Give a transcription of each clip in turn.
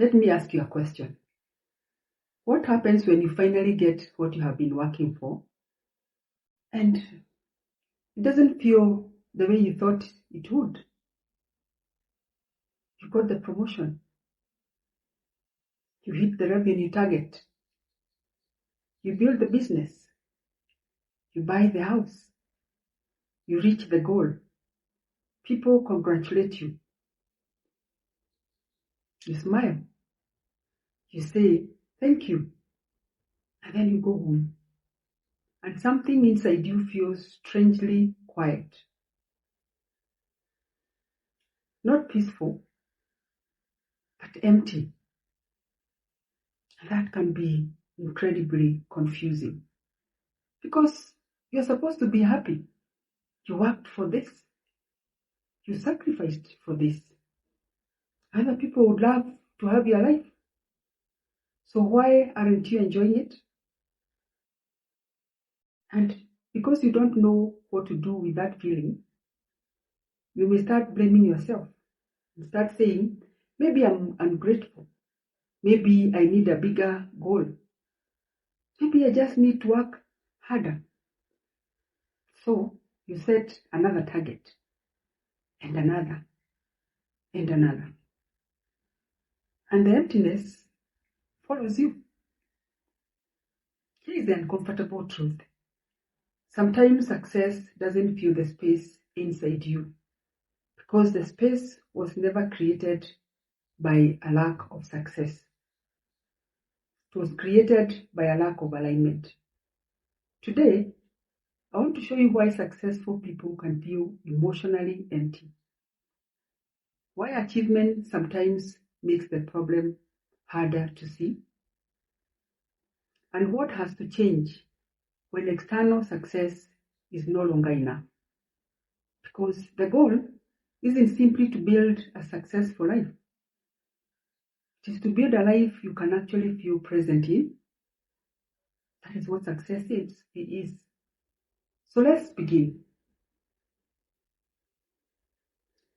Let me ask you a question. What happens when you finally get what you have been working for and it doesn't feel the way you thought it would? You got the promotion. You hit the revenue target. You build the business. You buy the house. You reach the goal. People congratulate you. You smile. You say, thank you. And then you go home. And something inside you feels strangely quiet. Not peaceful, but empty. And that can be incredibly confusing. Because you're supposed to be happy. You worked for this. You sacrificed for this. Other people would love to have your life. So why aren't you enjoying it? And because you don't know what to do with that feeling, you may start blaming yourself and start saying, maybe I'm ungrateful. Maybe I need a bigger goal. Maybe I just need to work harder. So you set another target and another and another. And the emptiness follows you. Here is the uncomfortable truth. Sometimes success doesn't fill the space inside you because the space was never created by a lack of success. It was created by a lack of alignment. Today, I want to show you why successful people can feel emotionally empty. Why achievement sometimes makes the problem harder to see. And what has to change when external success is no longer enough. Because the goal isn't simply to build a successful life. It is to build a life you can actually feel present in. That is what success is. It is. So let's begin.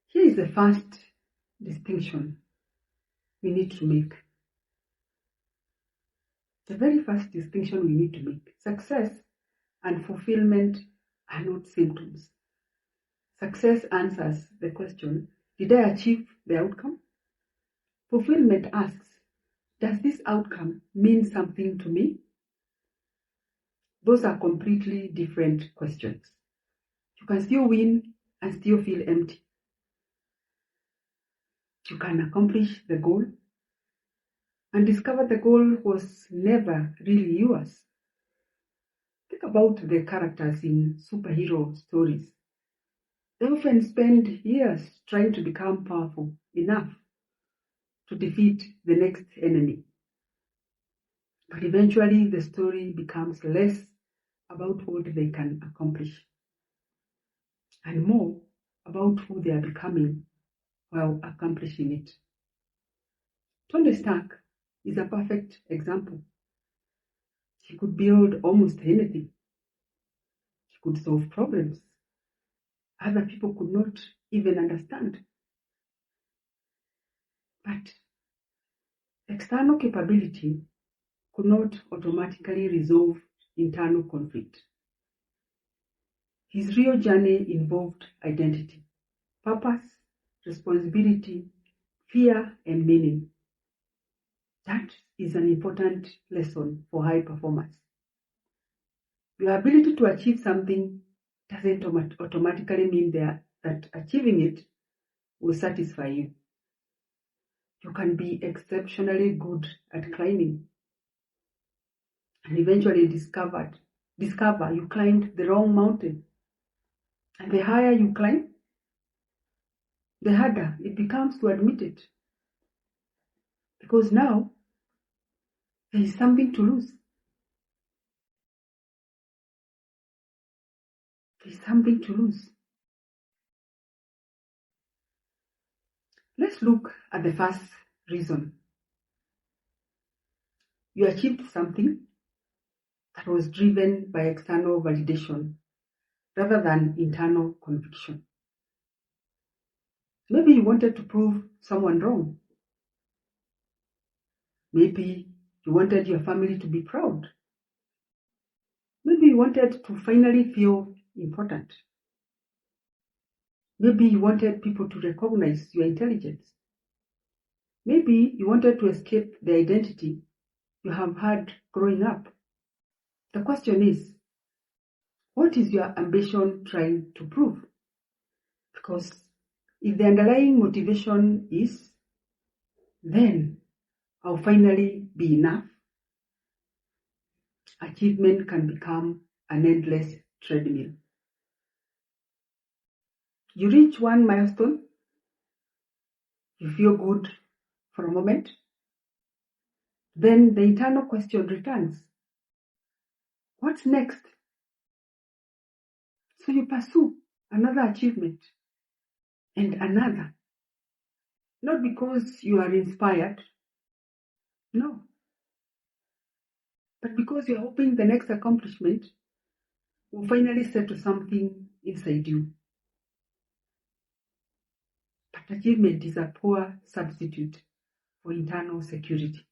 Here is the first distinction we need to make. The very first distinction we need to make. Success and fulfillment are not symptoms. Success answers the question, did I achieve the outcome? Fulfillment asks, does this outcome mean something to me? Those are completely different questions. You can still win and still feel empty. You can accomplish the goal and discover the goal was never really yours. Think about the characters in superhero stories. They often spend years trying to become powerful enough to defeat the next enemy. But eventually the story becomes less about what they can accomplish and more about who they are becoming while accomplishing it. Tony Stark is a perfect example. He could build almost anything. He could solve problems other people could not even understand. But external capability could not automatically resolve internal conflict. His real journey involved identity, purpose, responsibility, fear, and meaning. That is an important lesson for high performers. Your ability to achieve something doesn't automatically mean that achieving it will satisfy you. You can be exceptionally good at climbing and eventually discover you climbed the wrong mountain. And the higher you climb, the harder it becomes to admit it. Because now, there is something to lose. There is something to lose. Let's look at the first reason. You achieved something that was driven by external validation rather than internal conviction. Maybe you wanted to prove someone wrong. Maybe you wanted your family to be proud. Maybe you wanted to finally feel important. Maybe you wanted people to recognize your intelligence. Maybe you wanted to escape the identity you have had growing up. The question is, what is your ambition trying to prove? Because if the underlying motivation is, then I'll finally be enough, achievement can become an endless treadmill. You reach one milestone, you feel good for a moment, then the internal question returns. What's next? So you pursue another achievement and another. Not because you are inspired, no, but because you're hoping the next accomplishment will finally settle something inside you. But achievement is a poor substitute for internal security.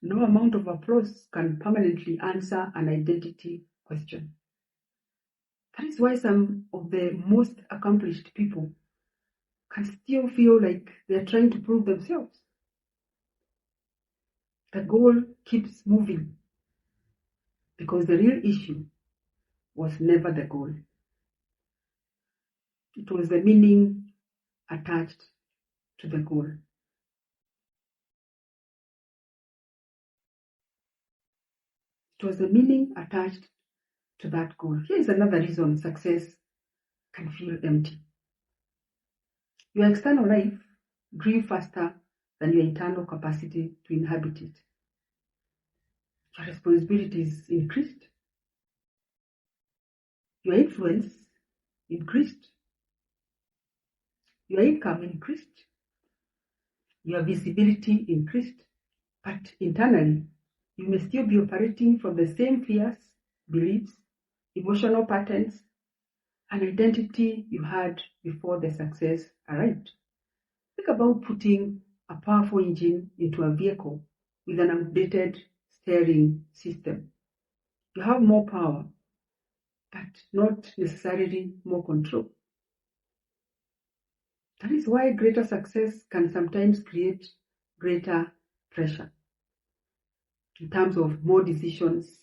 No amount of applause can permanently answer an identity question. That is why some of the most accomplished people can still feel like they're trying to prove themselves. The goal keeps moving because the real issue was never the goal. It was the meaning attached to the goal. It was the meaning attached to that goal. Here is another reason success can feel empty. Your external life grew faster than your internal capacity to inhabit it. Your responsibilities increased. Your influence increased. Your income increased. Your visibility increased. But internally, you may still be operating from the same fears, beliefs, emotional patterns, and identity you had before the success arrived. Think about putting a powerful engine into a vehicle with an outdated steering system. You have more power, but not necessarily more control. That is why greater success can sometimes create greater pressure in terms of more decisions,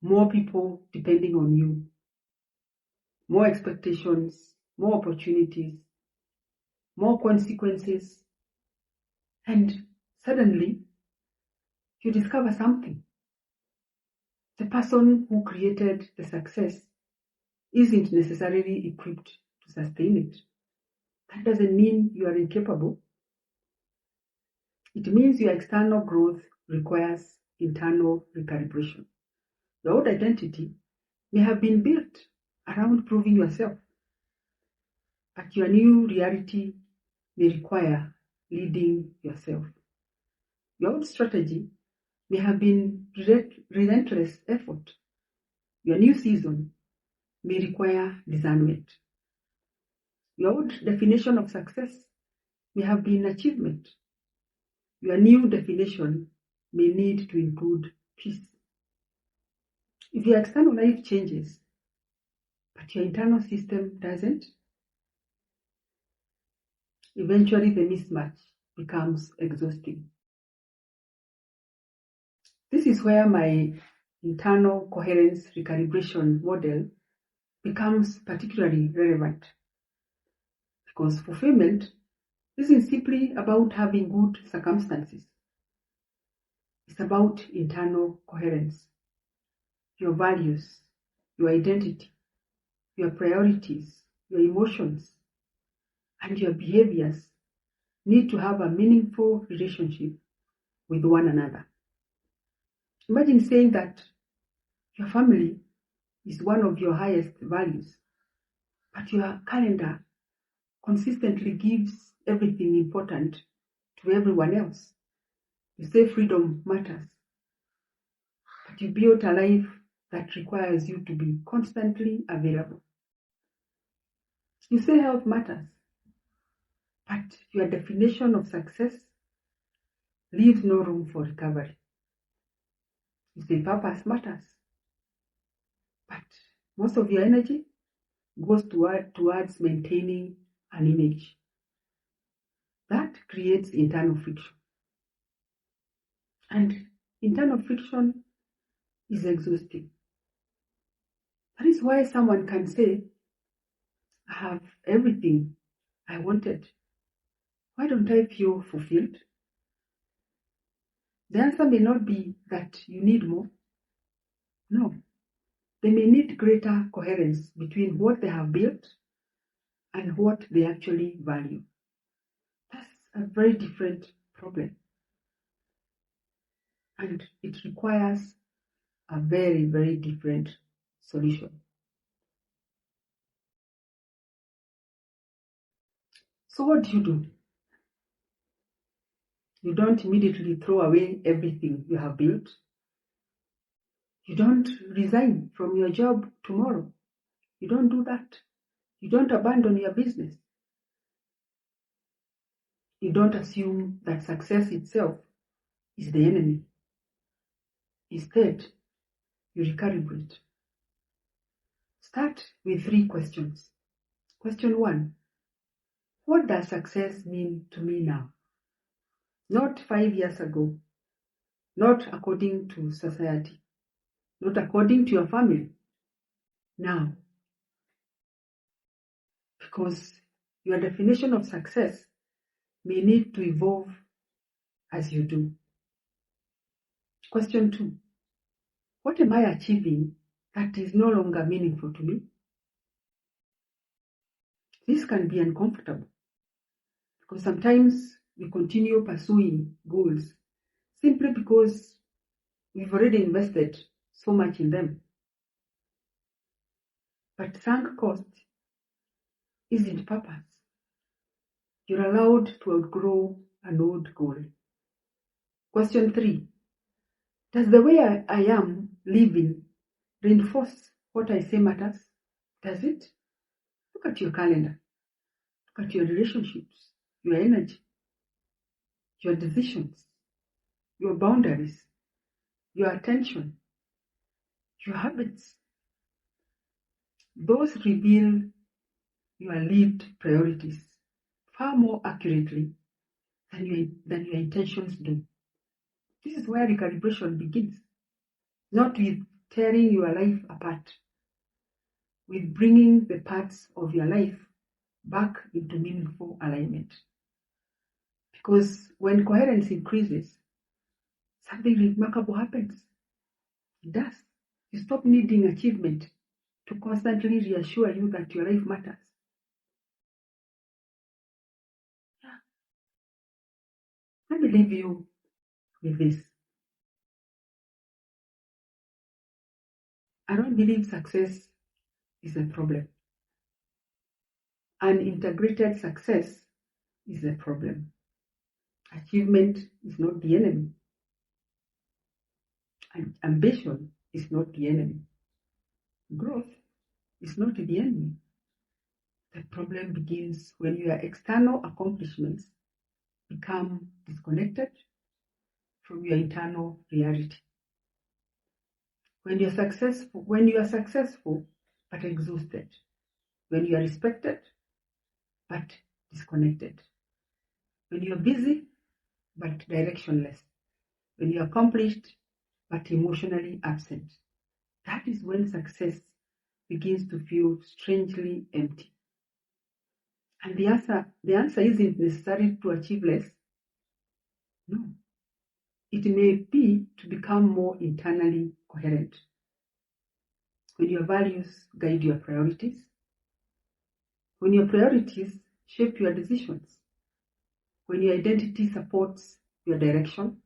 more people depending on you, more expectations, more opportunities, more consequences, and suddenly you discover something. The person who created the success isn't necessarily equipped to sustain it. That doesn't mean you are incapable. It means your external growth requires internal recalibration. Your old identity may have been built around proving yourself, but your new reality may require leading yourself. Your old strategy may have been relentless effort. Your new season may require discernment. Your old definition of success may have been achievement. Your new definition may need to include peace. If your external life changes, but your internal system doesn't, eventually the mismatch becomes exhausting. This is where my internal coherence recalibration model becomes particularly relevant, because fulfillment isn't simply about having good circumstances. It's about internal coherence. Your values, your identity, your priorities, your emotions, and your behaviors need to have a meaningful relationship with one another. Imagine saying that your family is one of your highest values, but your calendar consistently gives everything important to everyone else. You say freedom matters, but you build a life that requires you to be constantly available. You say health matters, but your definition of success leaves no room for recovery. You see, purpose matters, but most of your energy goes towards maintaining an image. That creates internal friction. And internal friction is exhausting. That is why someone can say, I have everything I wanted. Why don't I feel fulfilled? The answer may not be that you need more. No. They may need greater coherence between what they have built and what they actually value. That's a very different problem. And it requires a very, very different solution. So what do? You don't immediately throw away everything you have built. You don't resign from your job tomorrow. You don't do that. You don't abandon your business. You don't assume that success itself is the enemy. Instead, you recalibrate. Start with 3 questions. Question 1, what does success mean to me now? Not 5 years ago, not according to society, not according to your family, now. Because your definition of success may need to evolve as you do. Question 2, what am I achieving that is no longer meaningful to me? This can be uncomfortable because sometimes we continue pursuing goals simply because we've already invested so much in them. But sunk cost isn't purpose. You're allowed to outgrow an old goal. Question 3, does the way I am living reinforce what I say matters? Does it? Look at your calendar. Look at your relationships, your energy, your decisions, your boundaries, your attention, your habits. Those reveal your lived priorities far more accurately than your intentions do. This is where recalibration begins, not with tearing your life apart, with bringing the parts of your life back into meaningful alignment. Because when coherence increases, something remarkable happens. It does. You stop needing achievement to constantly reassure you that your life matters. Let me leave you with this. I don't believe success is a problem. Unintegrated success is a problem. Achievement is not the enemy. And ambition is not the enemy. Growth is not the enemy. The problem begins when your external accomplishments become disconnected from your internal reality. When you are successful but exhausted, when you are respected but disconnected, when you are busy but directionless, when you are accomplished but emotionally absent, that is when success begins to feel strangely empty. And the answer isn't necessarily to achieve less. No. It may be to become more internally coherent. When your values guide your priorities, when your priorities shape your decisions, when your identity supports your direction,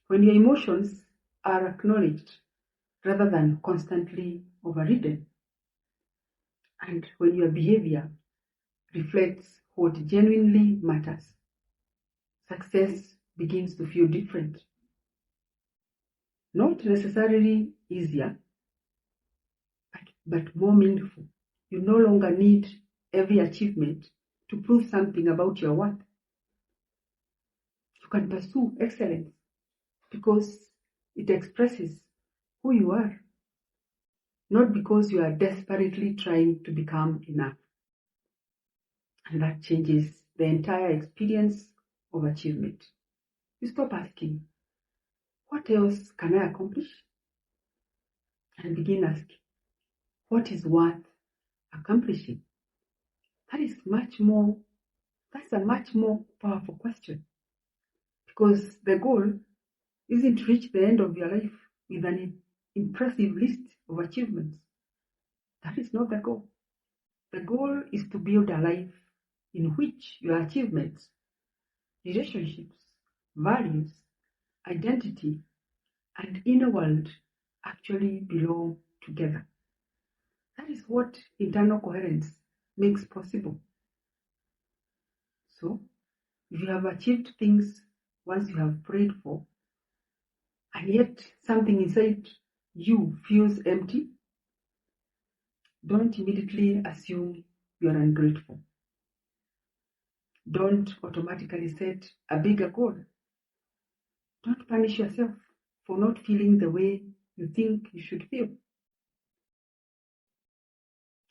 when your emotions are acknowledged rather than constantly overridden, and when your behavior reflects what genuinely matters, success begins to feel different. Not necessarily easier, but more meaningful. You no longer need every achievement to prove something about your worth. You can pursue excellence because it expresses who you are, not because you are desperately trying to become enough. And that changes the entire experience of achievement. You stop asking, what else can I accomplish? And begin asking, what is worth accomplishing? That's a much more powerful question. Because the goal isn't to reach the end of your life with an impressive list of achievements. That is not the goal. The goal is to build a life in which your achievements, relationships, values, identity, and inner world actually belong together. That is what internal coherence makes possible. So, if you have achieved things once you have prayed for, and yet something inside you feels empty, don't immediately assume you are ungrateful. Don't automatically set a bigger goal. Don't punish yourself for not feeling the way you think you should feel.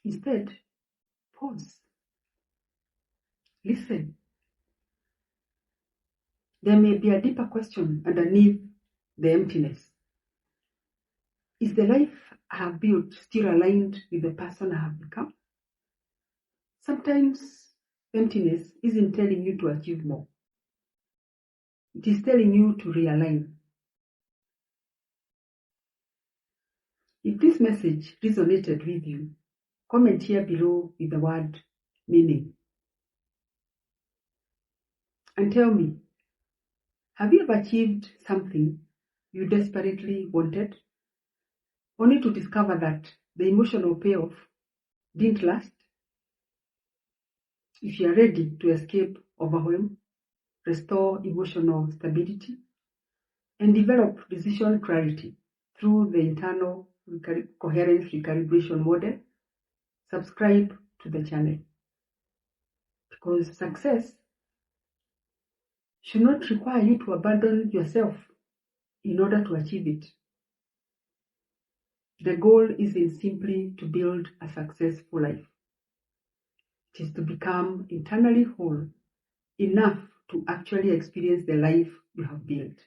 Instead, pause. Listen. There may be a deeper question underneath the emptiness. Is the life I have built still aligned with the person I have become? Sometimes emptiness isn't telling you to achieve more. It is telling you to realign. If this message resonated with you, comment here below with the word meaning. And tell me, have you ever achieved something you desperately wanted, only to discover that the emotional payoff didn't last? If you are ready to escape overwhelm, restore emotional stability, and develop decision clarity through the internal coherence recalibration model, subscribe to the channel. Because success should not require you to abandon yourself in order to achieve it. The goal isn't simply to build a successful life. It is to become internally whole enough to actually experience the life you have built.